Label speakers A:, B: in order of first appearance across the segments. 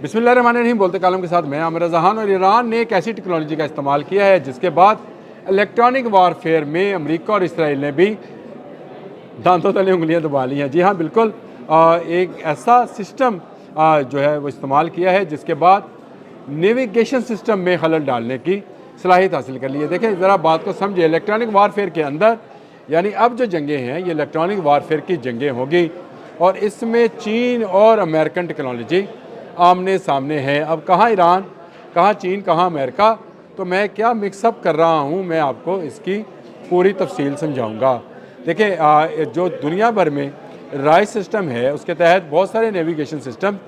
A: बिस्मिल्लाहिर्रहमानिर्रहीम। बोलते कालम के साथ मैं आमिर जहान। और ईरान ने एक ऐसी टेक्नोलॉजी का इस्तेमाल किया है जिसके बाद इलेक्ट्रॉनिक वारफेयर में अमेरिका और इसराइल ने भी दांतों तले उंगलियां दबा ली हैं। जी हाँ, बिल्कुल एक ऐसा सिस्टम जो है वो इस्तेमाल किया है जिसके बाद नेविगेशन सिस्टम में खलल डालने की सलाहियत हासिल कर ली है। देखें ज़रा बात को समझे, इलेक्ट्रॉनिक वारफेयर के अंदर यानी अब जो जंगें हैं ये इलेक्ट्रॉनिक वारफेयर की जंगें होगी और इसमें चीन और अमेरिकन टेक्नोलॉजी आमने सामने है। अब कहाँ ईरान, कहाँ चीन, कहाँ अमेरिका, तो मैं क्या मिक्सअप कर रहा हूँ, मैं आपको इसकी पूरी तफसील समझाऊँगा। देखिए जो दुनिया भर में राइस सिस्टम है उसके तहत बहुत सारे नेविगेशन सिस्टम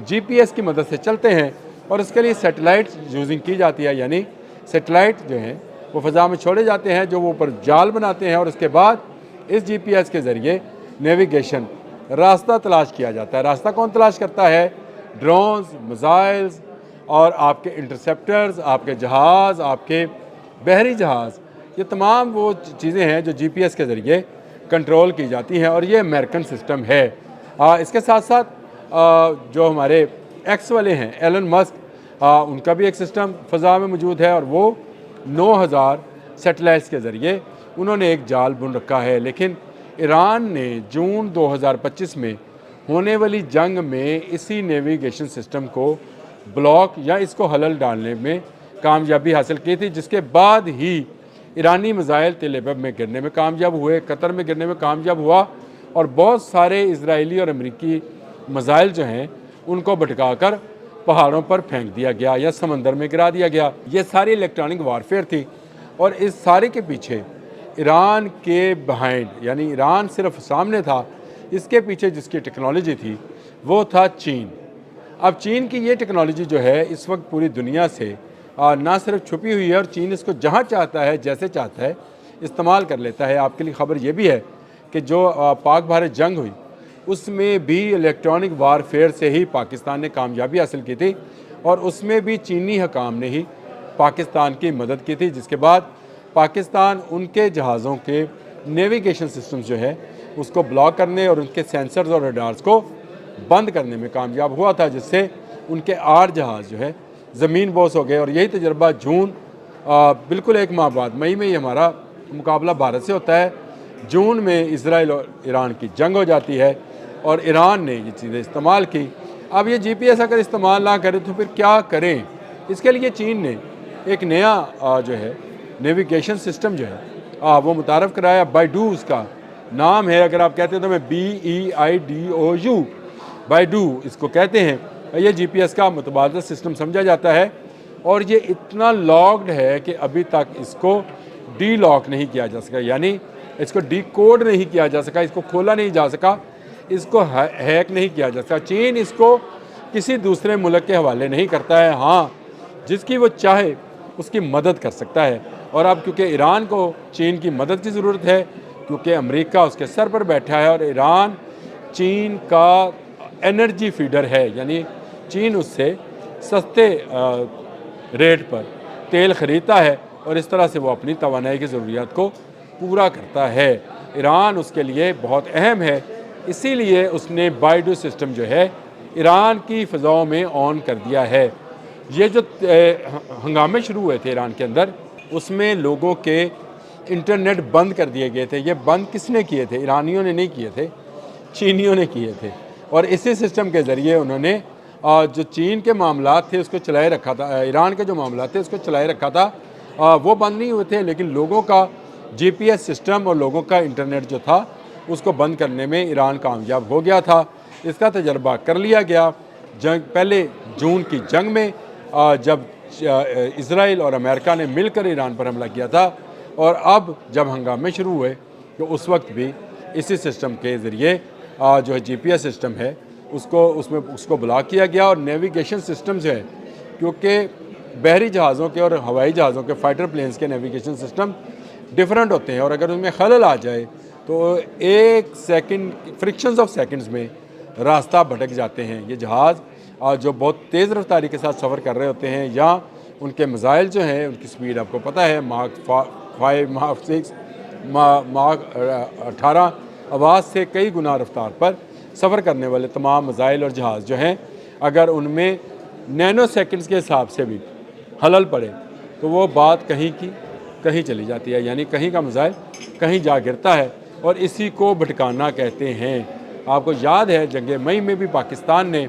A: जीपीएस की मदद से चलते हैं और इसके लिए सैटेलाइट यूजिंग की जाती है। यानी सैटेलाइट जो हैं वो फ़ज़ा में छोड़े जाते हैं जो वो ऊपर जाल बनाते हैं और उसके बाद इस जीपीएस के ज़रिए नेविगेशन रास्ता तलाश किया जाता है। रास्ता कौन तलाश करता है? ड्रोन्स, मिसाइल्स और आपके इंटरसेप्टर्स, आपके जहाज़, आपके बहरी जहाज़, ये तमाम वो चीज़ें हैं जो जीपीएस के ज़रिए कंट्रोल की जाती हैं और ये अमेरिकन सिस्टम है। इसके साथ साथ जो हमारे एक्स वाले हैं एलन मस्क, उनका भी एक सिस्टम फ़ज़ा में मौजूद है और वो 9000 सैटेलाइट्स के ज़रिए उन्होंने एक जाल बुन रखा है। लेकिन ईरान ने जून 2025 में होने वाली जंग में इसी नेविगेशन सिस्टम को ब्लॉक या इसको हलल डालने में कामयाबी हासिल की थी, जिसके बाद ही ईरानी मिसाइल तेल अवीव में गिरने में कामयाब हुए, कतर में गिरने में कामयाब हुआ और बहुत सारे इजरायली और अमेरिकी मिसाइल जो हैं उनको भटका कर पहाड़ों पर फेंक दिया गया या समंदर में गिरा दिया गया। ये सारी इलेक्ट्रॉनिक वारफेयर थी और इस सारे के पीछे ईरान के बिहाइंड, यानी ईरान सिर्फ सामने था, इसके पीछे जिसकी टेक्नोलॉजी थी वो था चीन। अब चीन की ये टेक्नोलॉजी जो है इस वक्त पूरी दुनिया से ना सिर्फ छुपी हुई है और चीन इसको जहाँ चाहता है, जैसे चाहता है इस्तेमाल कर लेता है। आपके लिए ख़बर ये भी है कि जो पाक भारत जंग हुई उसमें भी इलेक्ट्रॉनिक वारफेयर से ही पाकिस्तान ने कामयाबी हासिल की थी और उसमें भी चीनी हकाम ने ही पाकिस्तान की मदद की थी, जिसके बाद पाकिस्तान उनके जहाज़ों के नेविगेशन सिस्टम्स जो है उसको ब्लॉक करने और उनके सेंसर्स और रडार्स को बंद करने में कामयाब हुआ था, जिससे उनके 8 जहाज़ जो है ज़मीन बोस हो गए। और यही तजर्बा जून बिल्कुल एक माह बाद मई में ही हमारा मुकाबला भारत से होता है। जून में इसराइल और ईरान की जंग हो जाती है और ईरान ने ये चीज़ें इस्तेमाल की। अब ये जीपीएस अगर इस्तेमाल ना करें तो फिर क्या करें? इसके लिए चीन ने एक नया जो है नेविगेशन सिस्टम जो है वो मुतारफ़ कराया। बाइडू उसका नाम है, अगर आप कहते हैं तो मैं BEIDOU, बाइडू इसको कहते हैं। ये जीपीएस का मुतबादल सिस्टम समझा जाता है और ये इतना लॉक्ड है कि अभी तक इसको डी लॉक नहीं किया जा सका, यानी इसको डी कोड नहीं किया जा सका, इसको खोला नहीं जा सका, इसको हैक नहीं किया जा सका। चीन इसको किसी दूसरे मुल्क के हवाले नहीं करता है, हाँ जिसकी वो चाहे उसकी मदद कर सकता है। और अब क्योंकि ईरान को चीन की मदद की ज़रूरत है, क्योंकि अमेरिका उसके सर पर बैठा है और ईरान चीन का एनर्जी फीडर है, यानी चीन उससे सस्ते रेट पर तेल ख़रीदता है और इस तरह से वो अपनी तवानाई की ज़रूरियात को पूरा करता है। ईरान उसके लिए बहुत अहम है, इसीलिए उसने बाइडू सिस्टम जो है ईरान की फ़ज़ाओं में ऑन कर दिया है। ये जो हंगामे शुरू हुए थे ईरान के अंदर, उसमें लोगों के इंटरनेट बंद कर दिए गए थे। ये बंद किसने किए थे? ईरानियों ने नहीं किए थे, चीनियों ने किए थे। और इसी सिस्टम के ज़रिए उन्होंने जो चीन के मामलात थे उसको चलाए रखा था, ईरान के जो मामलात थे उसको चलाए रखा था, वो बंद नहीं हुए थे, लेकिन लोगों का जीपीएस सिस्टम और लोगों का इंटरनेट जो था उसको बंद करने में ईरान कामयाब हो गया था। इसका तजर्बा कर लिया गया जंग, पहले जून की जंग में जब इसराइल और अमेरिका ने मिलकर ईरान पर हमला किया था, और अब जब हंगामे शुरू हुए तो उस वक्त भी इसी सिस्टम के ज़रिए जो है जीपीएस सिस्टम है उसको ब्लॉक किया गया। और नेविगेशन सिस्टम्स है, क्योंकि बहरी जहाज़ों के और हवाई जहाज़ों के फाइटर प्लेन्स के नेविगेशन सिस्टम डिफरेंट होते हैं और अगर उनमें खलल आ जाए तो एक सेकंड, फ्रिक्शंस ऑफ सेकंड्स में रास्ता भटक जाते हैं। ये जहाज़ जो बहुत तेज़ रफ्तारी के साथ सफ़र कर रहे होते हैं या उनके मिसाइल जो हैं उनकी स्पीड आपको पता है माक 5, माक 6, माक 18 आवाज़ से कई गुना रफ्तार पर सफ़र करने वाले तमाम मिसाइल और जहाज़ जो हैं अगर उनमें नैनो सेकंड्स के हिसाब से भी खलल पड़े तो वो बात कहीं की कहीं चली जाती है, यानी कहीं का मिसाइल कहीं जा गिरता है, और इसी को भटकाना कहते हैं। आपको याद है जंग मई में भी पाकिस्तान ने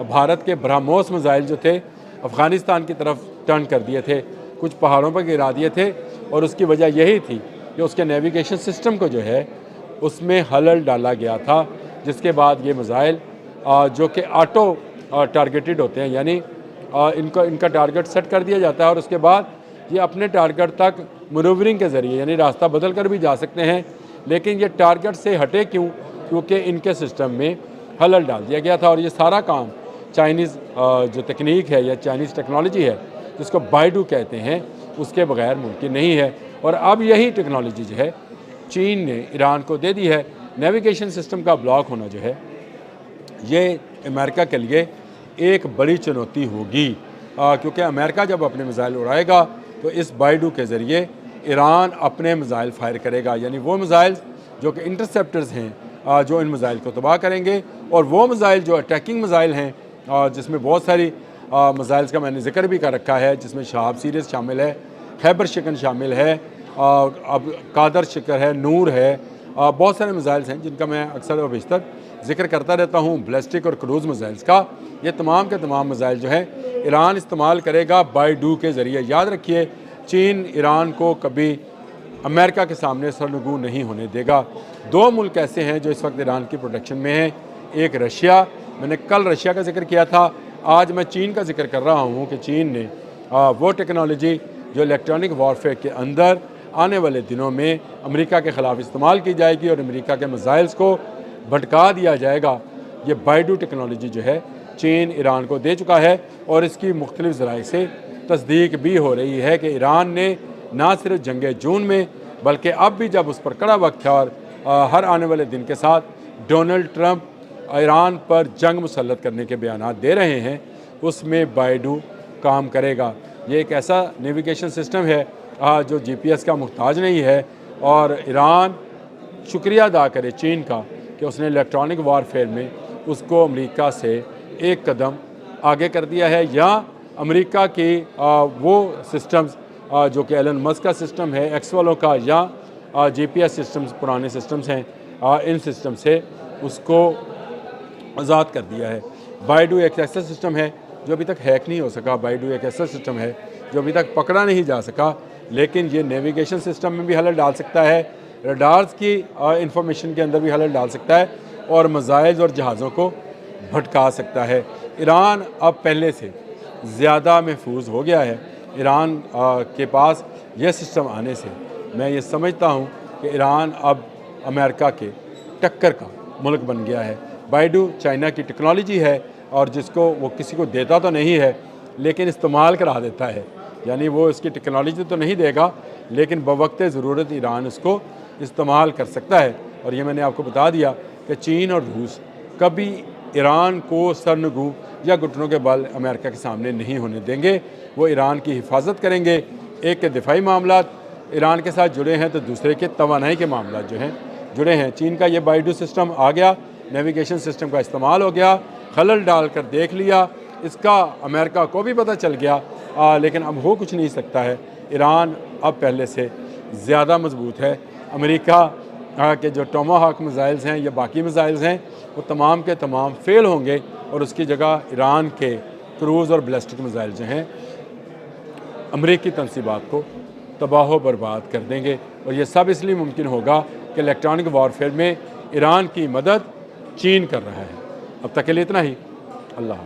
A: भारत के ब्रह्मोस मिसाइल जो थे अफ़गानिस्तान की तरफ टर्न कर दिए थे, कुछ पहाड़ों पर गिरा दिए थे, और उसकी वजह यही थी कि उसके नेविगेशन सिस्टम को जो है उसमें खलल डाला गया था, जिसके बाद ये मिसाइल जो कि ऑटो टारगेटेड होते हैं, यानी इनका टारगेट सेट कर दिया जाता है और उसके बाद ये अपने टारगेट तक मनूवरिंग के ज़रिए यानी रास्ता बदल कर भी जा सकते हैं, लेकिन ये टारगेट से हटे क्यों? क्योंकि इनके सिस्टम में खलल डाल दिया गया था। और ये सारा काम चाइनीज़ जो तकनीक है या चाइनीज़ टेक्नोलॉजी है जिसको बाइडू कहते हैं, उसके बगैर मुमकिन नहीं है। और अब यही टेक्नोलॉजी जो है चीन ने ईरान को दे दी है। नेविगेशन सिस्टम का ब्लॉक होना जो है ये अमेरिका के लिए एक बड़ी चुनौती होगी, क्योंकि अमेरिका जब अपने मिसाइल उड़ाएगा तो इस बाइडू के ज़रिए ईरान अपने मिसाइल फायर करेगा, यानी वो मिसाइल जो कि इंटरसेप्टर्स हैं जो इन मिसाइल को तबाह करेंगे, और वो मिसाइल जो अटैकिंग मिसाइल हैं जिसमें बहुत सारी मिसाइल्स का मैंने जिक्र भी कर रखा है, जिसमें शहाब सीरीज़ शामिल है, खैबर शिकन शामिल है, अब कादर शिकर है, नूर है, बहुत सारे मिसाइल्स हैं जिनका मैं अक्सर व बेशतर जिक्र करता रहता हूँ, बैलिस्टिक और क्रूज़ मिसाइल्स का। ये तमाम के तमाम मिसाइल जो है ईरान इस्तेमाल करेगा बाइडू के ज़रिए। याद रखिए, चीन ईरान को कभी अमेरिका के सामने सरनगू नहीं होने देगा। दो मुल्क ऐसे हैं जो इस वक्त ईरान की प्रोटेक्शन में हैं, एक रशिया, मैंने कल रशिया का जिक्र किया था, आज मैं चीन का जिक्र कर रहा हूँ कि चीन ने वो टेक्नोलॉजी जो इलेक्ट्रॉनिक वॉरफेयर के अंदर आने वाले दिनों में अमेरिका के ख़िलाफ़ इस्तेमाल की जाएगी और अमेरिका के मिसाइल्स को भटका दिया जाएगा, ये बाइडू टेक्नोलॉजी जो है चीन ईरान को दे चुका है। और इसकी मुख्तलिफ ज़राए से तस्दीक भी हो रही है कि ईरान ने ना सिर्फ जंग जून में बल्कि अब भी जब उस पर कड़ा वक्त है और हर आने वाले दिन के साथ डोनाल्ड ट्रंप ईरान पर जंग मुसल्लत करने के बयान दे रहे हैं, उसमें बाइडू काम करेगा। ये एक ऐसा नेविगेशन सिस्टम है जो GPS का मुहताज नहीं है, और ईरान शुक्रिया अदा करे चीन का कि उसने इलेक्ट्रॉनिक वारफेयर में उसको अमेरिका से एक कदम आगे कर दिया है, या अमेरिका की वो सिस्टम्स जो कि एलन मस्क का सिस्टम है, एक्स वालों का, या GPS सिस्टम्स पुराने सिस्टम्स हैं, इन सिस्टम से उसको आज़ाद कर दिया है। बाइडू एक ऐसा सिस्टम है जो अभी तक हैक नहीं हो सका, बाइडू एक ऐसा सिस्टम है जो अभी तक पकड़ा नहीं जा सका, लेकिन ये नेविगेशन सिस्टम में भी खलल डाल सकता है, रडार्स की इंफॉर्मेशन के अंदर भी खलल डाल सकता है, और मिसाइल्स और जहाज़ों को भटका सकता है। ईरान अब पहले से ज़्यादा महफूज हो गया है। ईरान के पास यह सिस्टम आने से मैं ये समझता हूँ कि ईरान अब अमेरिका के टक्कर का मुल्क बन गया है। बाइडू चाइना की टेक्नोलॉजी है, और जिसको वो किसी को देता तो नहीं है लेकिन इस्तेमाल करा देता है, यानी वो इसकी टेक्नोलॉजी तो नहीं देगा लेकिन बवक्त ज़रूरत ईरान इसको इस्तेमाल कर सकता है। और ये मैंने आपको बता दिया कि चीन और रूस कभी ईरान को सरनगू या घुटनों के बल अमेरिका के सामने नहीं होने देंगे। वो ईरान की हिफाजत करेंगे। एक के दिफाई मामला ईरान के साथ जुड़े हैं तो दूसरे के तवानाई के मामला जो हैं जुड़े हैं। चीन का ये बाइडू सिस्टम आ गया, नेविगेशन सिस्टम का इस्तेमाल हो गया, खलल डाल कर देख लिया, इसका अमेरिका को भी पता चल गया, लेकिन अब हो कुछ नहीं सकता है। ईरान अब पहले से ज़्यादा मजबूत है। अमेरिका के जो टोमाहॉक मिसाइल्स हैं या बाकी मिसाइल्स हैं वो तमाम के तमाम फेल होंगे, और उसकी जगह ईरान के क्रूज़ और बैलिस्टिक मिसाइल जो हैं अमेरिकी तनसीबात को तबाह बर्बाद कर देंगे। और ये सब इसलिए मुमकिन होगा कि इलेक्ट्रॉनिक वॉरफेयर में ईरान की मदद चीन कर रहा है। अब तक के लिए इतना ही। अल्लाह।